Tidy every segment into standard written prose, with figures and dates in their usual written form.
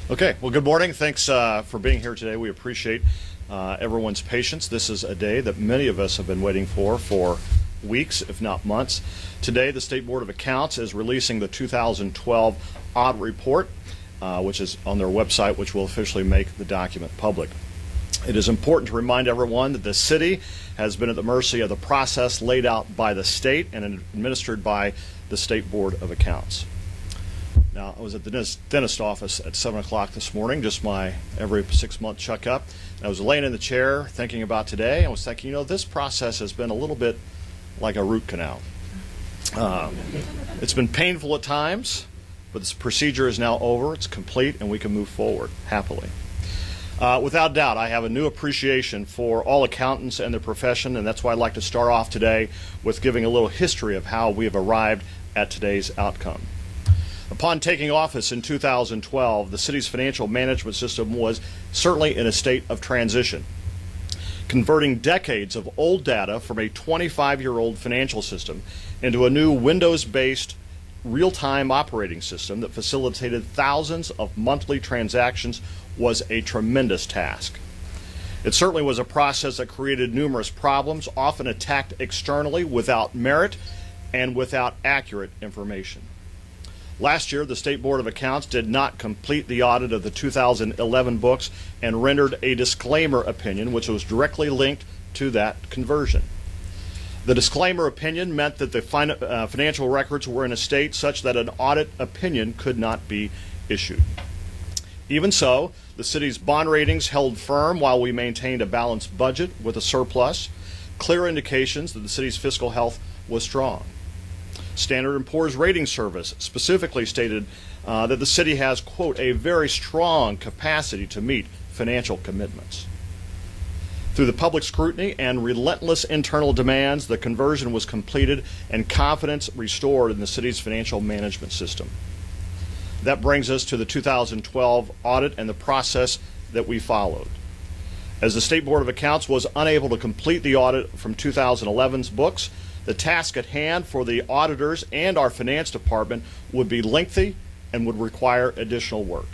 Okay, well, good morning. Thanks for being here today. We appreciate everyone's patience. This is a day that many of us have been waiting for weeks, if not months. Today, the State Board of Accounts is releasing the 2012 Audit Report, which is on their website, which will officially make the document public. It is important to remind everyone that the city has been at the mercy of the process laid out by the state and administered by the State Board of Accounts. Now, I was at the dentist office at 7 o'clock this morning, just my every 6-month checkup. I was laying in the chair thinking about today. I was thinking, this process has been a little bit like a root canal. It's been painful at times, but this procedure is now over. It's complete, and we can move forward happily. Without doubt, I have a new appreciation for all accountants and their profession, and that's why I'd like to start off today with giving a little history of how we have arrived at today's outcome. Upon taking office in 2012, the city's financial management system was certainly in a state of transition, converting decades of old data from a 25-year-old financial system into a new Windows-based real-time operating system that facilitated thousands of monthly transactions was a tremendous task. It certainly was a process that created numerous problems, often attacked externally without merit and without accurate information. Last year, the State Board of Accounts did not complete the audit of the 2011 books and rendered a disclaimer opinion, which was directly linked to that conversion. The disclaimer opinion meant that the financial records were in a state such that an audit opinion could not be issued. Even so, the city's bond ratings held firm while we maintained a balanced budget with a surplus, clear indications that the city's fiscal health was strong. Standard & Poor's rating service specifically stated that the city has, quote, a very strong capacity to meet financial commitments. Through the public scrutiny and relentless internal demands, the conversion was completed and confidence restored in the city's financial management system. That brings us to the 2012 audit and the process that we followed. As the State Board of Accounts was unable to complete the audit from 2011's books, the task at hand for the auditors and our finance department would be lengthy and would require additional work.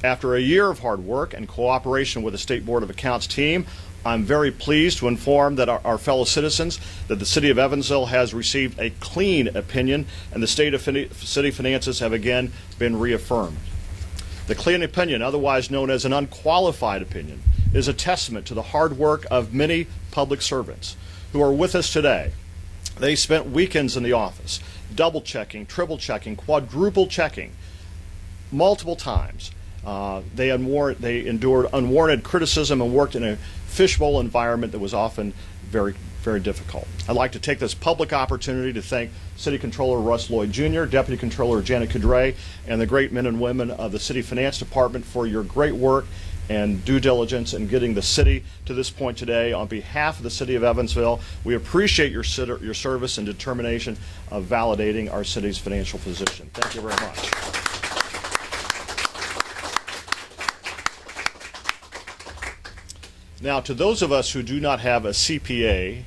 After a year of hard work and cooperation with the State Board of Accounts team, I'm very pleased to inform that our fellow citizens that the City of Evansville has received a clean opinion and the state of city finances have again been reaffirmed. The clean opinion, otherwise known as an unqualified opinion, is a testament to the hard work of many public servants who are with us today. They spent weekends in the office, double checking, triple checking, quadruple checking, multiple times. They endured unwarranted criticism and worked in a fishbowl environment that was often very, very difficult. I'd like to take this public opportunity to thank City Controller Russ Lloyd Jr., Deputy Controller Janet Cadre, and the great men and women of the City Finance Department for your great work and due diligence in getting the city to this point today. On behalf of the City of Evansville, we appreciate your service and determination of validating our city's financial position. Thank you very much. Now, to those of us who do not have a CPA,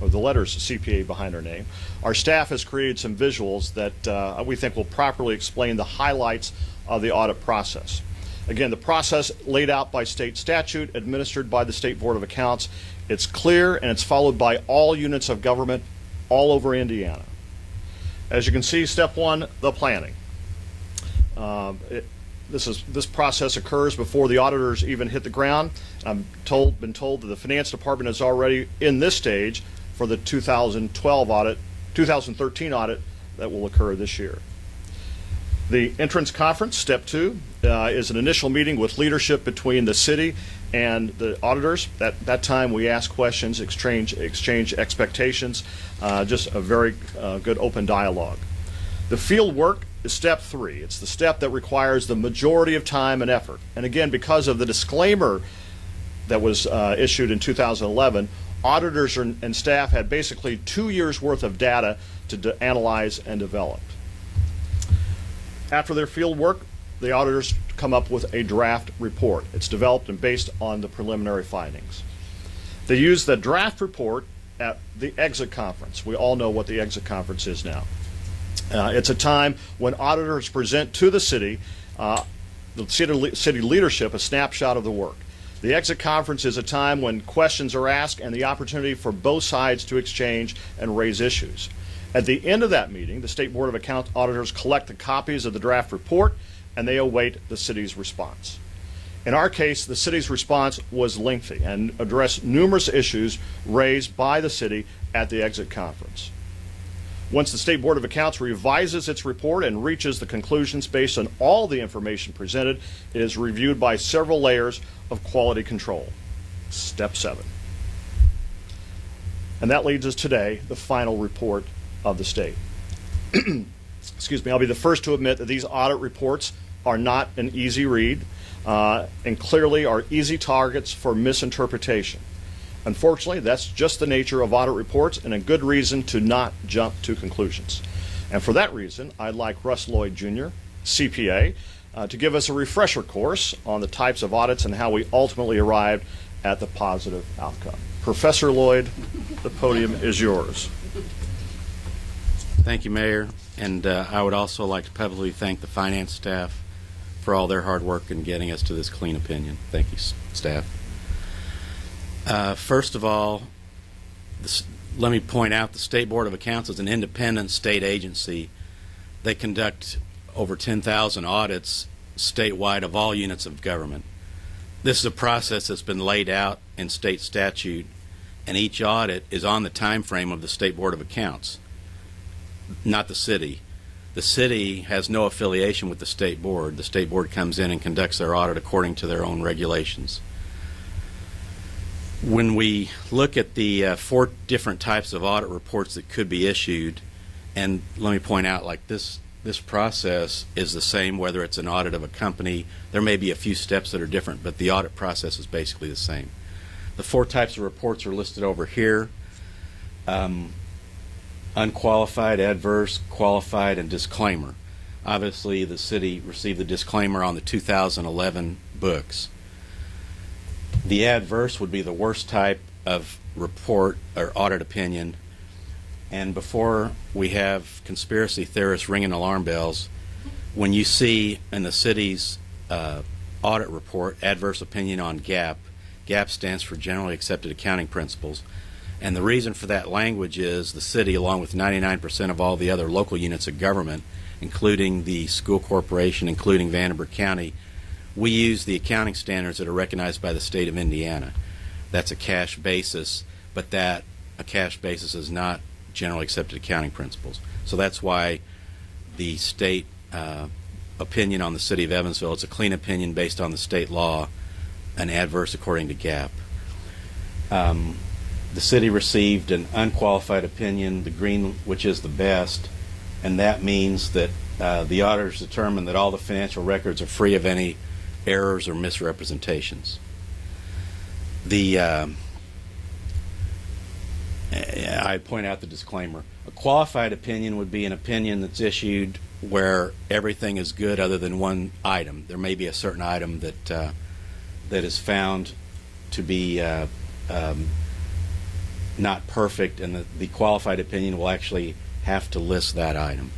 or the letters CPA behind our name, our staff has created some visuals that we think will properly explain the highlights of the audit process. Again, the process laid out by state statute, administered by the State Board of Accounts. It's clear and it's followed by all units of government all over Indiana. As you can see, step one, the planning. This process occurs before the auditors even hit the ground. I've been told that the Finance Department is already in this stage for the 2013 audit that will occur this year. The entrance conference, step two, is an initial meeting with leadership between the city and the auditors. At that time, we ask questions, exchange expectations, just a very good open dialogue. The field work is step three. It's the step that requires the majority of time and effort. And again, because of the disclaimer that was issued in 2011, auditors and staff had basically 2 years worth of data to analyze and develop. After their field work, the auditors come up with a draft report. It's developed and based on the preliminary findings. They use the draft report at the exit conference. We all know what the exit conference is now. It's a time when auditors present to the city the city leadership a snapshot of the work. The exit conference is a time when questions are asked and the opportunity for both sides to exchange and raise issues. At the end of that meeting, the State Board of Account auditors collect the copies of the draft report and they await the city's response. In our case, the city's response was lengthy and addressed numerous issues raised by the city at the exit conference. Once the State Board of Accounts revises its report and reaches the conclusions based on all the information presented, it is reviewed by several layers of quality control. Step 7. And that leads us today, the final report of the state. Excuse me, I'll be the first to admit that these audit reports are not an easy read and clearly are easy targets for misinterpretation. Unfortunately, that's just the nature of audit reports and a good reason to not jump to conclusions. And for that reason, I'd like Russ Lloyd Jr., CPA, to give us a refresher course on the types of audits and how we ultimately arrived at the positive outcome. Professor Lloyd, the podium is yours. Thank you, Mayor. And I would also like to publicly thank the finance staff for all their hard work in getting us to this clean opinion. Thank you, staff. First of all, let me point out the State Board of Accounts is an independent state agency. They conduct over 10,000 audits statewide of all units of government. This is a process that's been laid out in state statute, and each audit is on the time frame of the State Board of Accounts, not the city. The city has no affiliation with the State Board. The State Board comes in and conducts their audit according to their own regulations. When we look at the 4 different types of audit reports that could be issued, and let me point out, like this process is the same whether it's an audit of a company. There may be a few steps that are different, but the audit process is basically the same. The 4 types of reports are listed over here. Unqualified, adverse, qualified, and disclaimer. Obviously, the city received the disclaimer on the 2011 books. The adverse would be the worst type of report or audit opinion. And before we have conspiracy theorists ringing alarm bells, when you see in the city's audit report adverse opinion on GAAP, GAAP stands for Generally Accepted Accounting Principles. And the reason for that language is the city, along with 99% of all the other local units of government, including the school corporation, including Vanderbilt County, we use the accounting standards that are recognized by the state of Indiana. That's a cash basis, but a cash basis is not generally accepted accounting principles. So that's why the state opinion on the City of Evansville, it's a clean opinion based on the state law, an adverse according to GAAP. The city received an unqualified opinion, the green, which is the best, and that means that the auditors determined that all the financial records are free of any errors or misrepresentations. I point out the disclaimer. A qualified opinion would be an opinion that's issued where everything is good other than one item. There may be a certain item that is found to be not perfect, and the qualified opinion will actually have to list that item.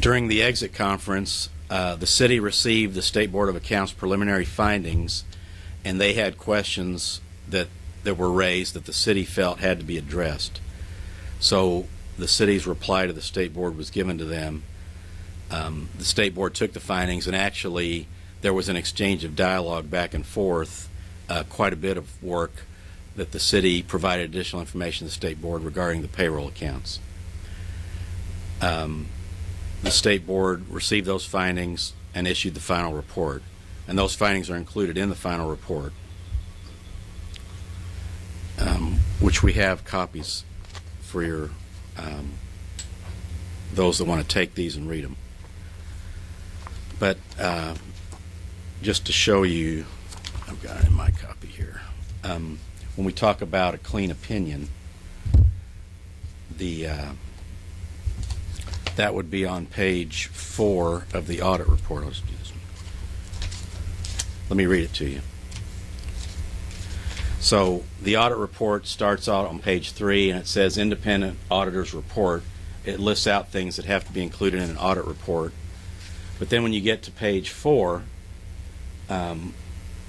During the exit conference, the city received the State Board of Accounts preliminary findings, and they had questions that were raised that the city felt had to be addressed. So the city's reply to the State Board was given to them. The State Board took the findings, and actually there was an exchange of dialogue back and forth, quite a bit of work that the city provided additional information to the State Board regarding the payroll accounts. The State Board received those findings and issued the final report, and those findings are included in the final report, which we have copies for your those that want to take these and read them. But just to show you, I've got it in my copy here. When we talk about a clean opinion, that would be on page 4 of the audit report. Let's do this one. Let me read it to you. So the audit report starts out on page 3, and it says Independent Auditor's Report. It lists out things that have to be included in an audit report. But then when you get to page 4,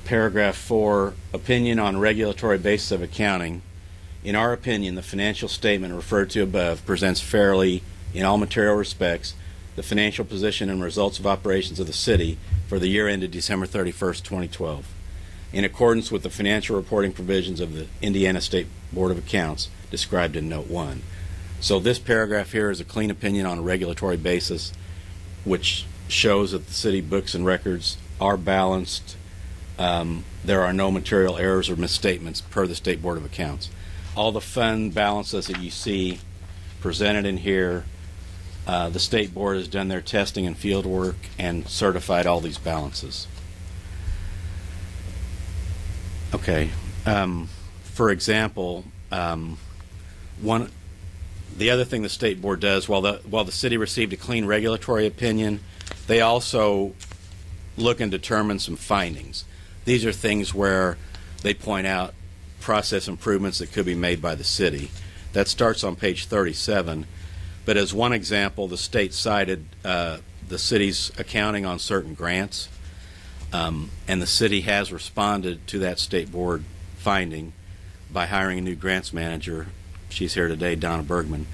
paragraph 4, opinion on regulatory basis of accounting. In our opinion, the financial statement referred to above presents fairly, in all material respects, the financial position and results of operations of the city for the year ended December 31st, 2012, in accordance with the financial reporting provisions of the Indiana State Board of Accounts described in Note 1. So this paragraph here is a clean opinion on a regulatory basis, which shows that the city books and records are balanced. There are no material errors or misstatements per the State Board of Accounts. All the fund balances that you see presented in here, the State Board has done their testing and field work and certified all these balances. Okay. For example, the other thing the State Board does, while the city received a clean regulatory opinion, they also look and determine some findings. These are things where they point out process improvements that could be made by the city. That starts on page 37. But as one example, the state cited the city's accounting on certain grants, and the city has responded to that State Board finding by hiring a new grants manager. She's here today, Donna Bergman.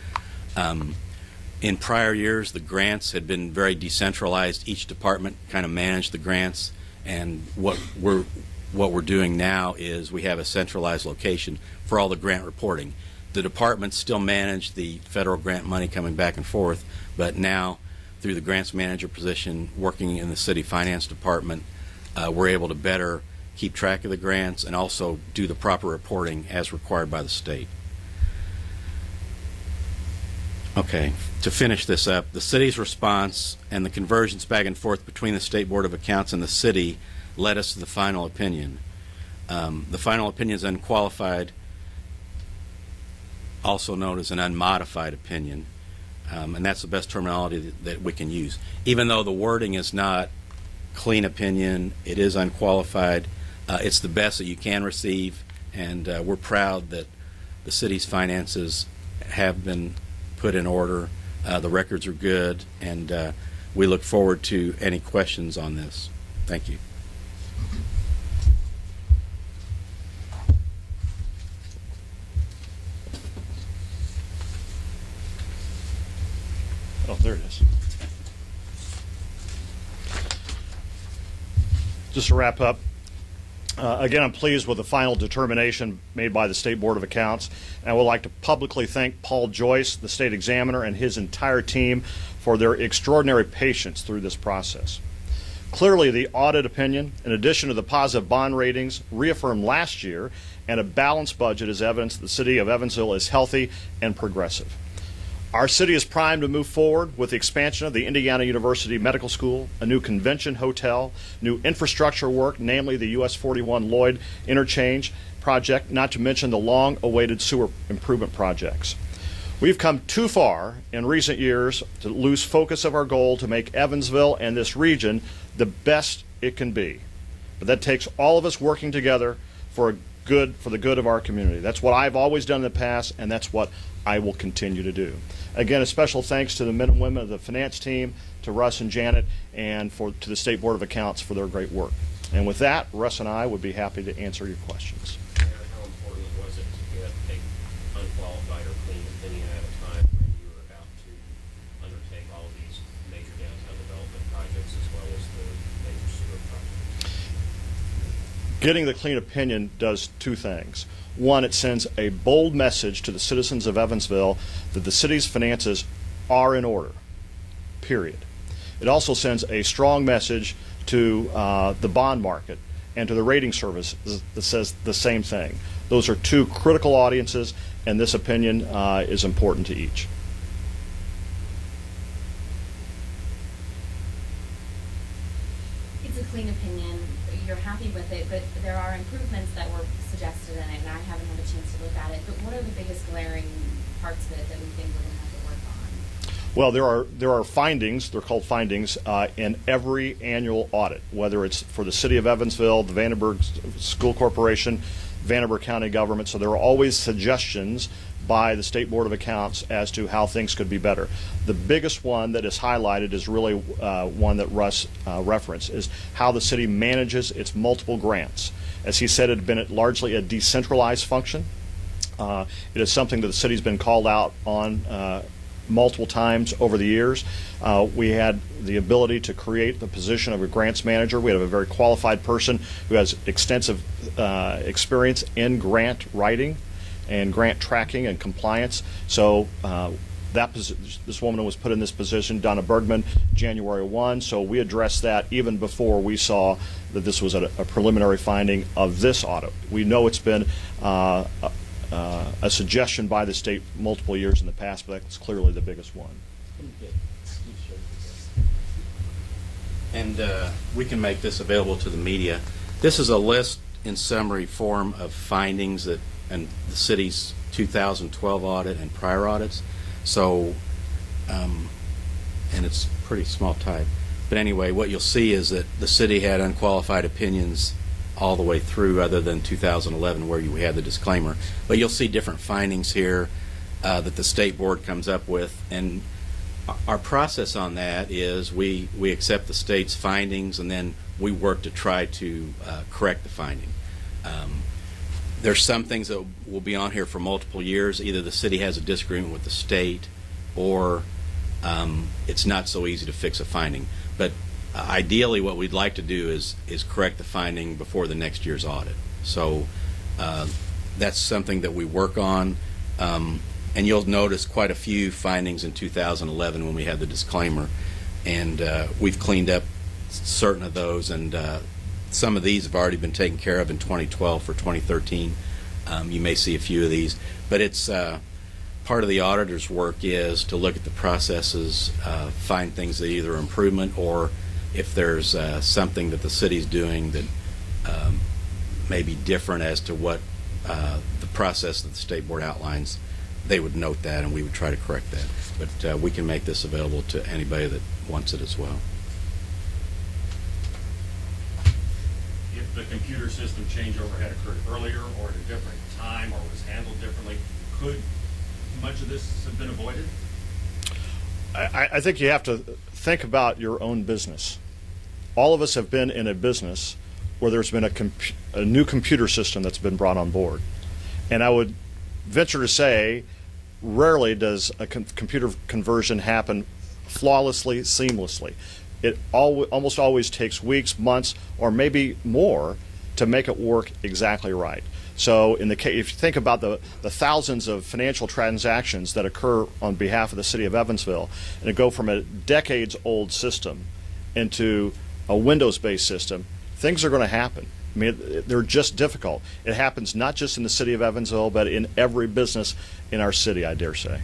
In prior years, the grants had been very decentralized. Each department kind of managed the grants, and what we're doing now is we have a centralized location for all the grant reporting. The departments still manage the federal grant money coming back and forth, but now through the grants manager position working in the city finance department, we're able to better keep track of the grants and also do the proper reporting as required by the state. Okay, to finish this up, the city's response and the conversions back and forth between the State Board of Accounts and the city led us to the final opinion. The final opinion is unqualified, also known as an unmodified opinion, and that's the best terminology that we can use. Even though the wording is not clean opinion, it is unqualified. It's the best that you can receive, and we're proud that the city's finances have been put in order. The records are good, and we look forward to any questions on this. Thank you. Oh, there it is. Just to wrap up, again, I'm pleased with the final determination made by the State Board of Accounts, and I would like to publicly thank Paul Joyce, the state examiner, and his entire team for their extraordinary patience through this process. Clearly, the audit opinion, in addition to the positive bond ratings reaffirmed last year and a balanced budget, is evidence that the City of Evansville is healthy and progressive. Our city is primed to move forward with the expansion of the Indiana University Medical School, a new convention hotel, new infrastructure work, namely the US 41 Lloyd interchange project, not to mention the long-awaited sewer improvement projects. We've come too far in recent years to lose focus of our goal to make Evansville and this region the best it can be. But that takes all of us working together for the good of our community. That's what I've always done in the past, and that's what I will continue to do. Again, a special thanks to the men and women of the finance team, to Russ and Janet, and to the State Board of Accounts for their great work. And with that, Russ and I would be happy to answer your questions. How important was it to take unqualified or clean opinion at a time when you were about to undertake all of these major downtown development projects as well as the major sewer projects? Getting the clean opinion does two things. One, it sends a bold message to the citizens of Evansville that the city's finances are in order, period. It also sends a strong message to the bond market and to the rating service that says the same thing. Those are two critical audiences, and this opinion is important to each. It's a clean opinion. You're happy with it, but there are improvements that were suggested in it, and I haven't had a chance to look at it. But what are the biggest glaring parts of it that we think we're going to have to work on? Well, there are findings, they're called findings, in every annual audit, whether it's for the City of Evansville, the Vandenberg School Corporation, Vandenberg County government. So there are always suggestions by the State Board of Accounts as to how things could be better. The biggest one that is highlighted is really one that Russ referenced, is how the city manages its multiple grants. As he said, it had been largely a decentralized function. It is something that the city's been called out on multiple times over the years. We had the ability to create the position of a grants manager. We have a very qualified person who has extensive experience in grant writing and grant tracking and compliance. So this woman was put in this position, Donna Bergman, January 1. So we addressed that even before we saw that this was a preliminary finding of this audit. We know it's been a suggestion by the state multiple years in the past, but that's clearly the biggest one. And we can make this available to the media. This is a list in summary form of findings that and the city's 2012 audit and prior audits. So, and it's pretty small type. But anyway, what you'll see is that the city had unqualified opinions all the way through, other than 2011 where you had the disclaimer. But you'll see different findings here that the state board comes up with, and our process on that is we accept the state's findings, and then we work to try to correct the finding. There's some things that will be on here for multiple years. Either the city has a disagreement with the state, or it's not so easy to fix a finding. But ideally, what we'd like to do is correct the finding before the next year's audit. So that's something that we work on. And you'll notice quite a few findings in 2011 when we had the disclaimer. And we've cleaned up certain of those, and some of these have already been taken care of in 2012 for 2013. You may see a few of these. But it's part of the auditor's work is to look at the processes, find things that either are improvement, or if there's something that the city's doing that may be different as to what the process that the state board outlines, they would note that, and we would try to correct that. But we can make this available to anybody that wants it as well. If the computer system changeover had occurred earlier or at a different time or was handled differently, could much of this have been avoided? I think you have to think about your own business. All of us have been in a business where there's been a new computer system that's been brought on board. And I would venture to say, rarely does a computer conversion happen flawlessly, seamlessly. It almost always takes weeks, months, or maybe more to make it work exactly right. So in the case, if you think about the thousands of financial transactions that occur on behalf of the City of Evansville, and to go from a decades-old system into a Windows-based system, things are going to happen. I mean, they're just difficult. It happens not just in the City of Evansville, but in every business in our city, I dare say.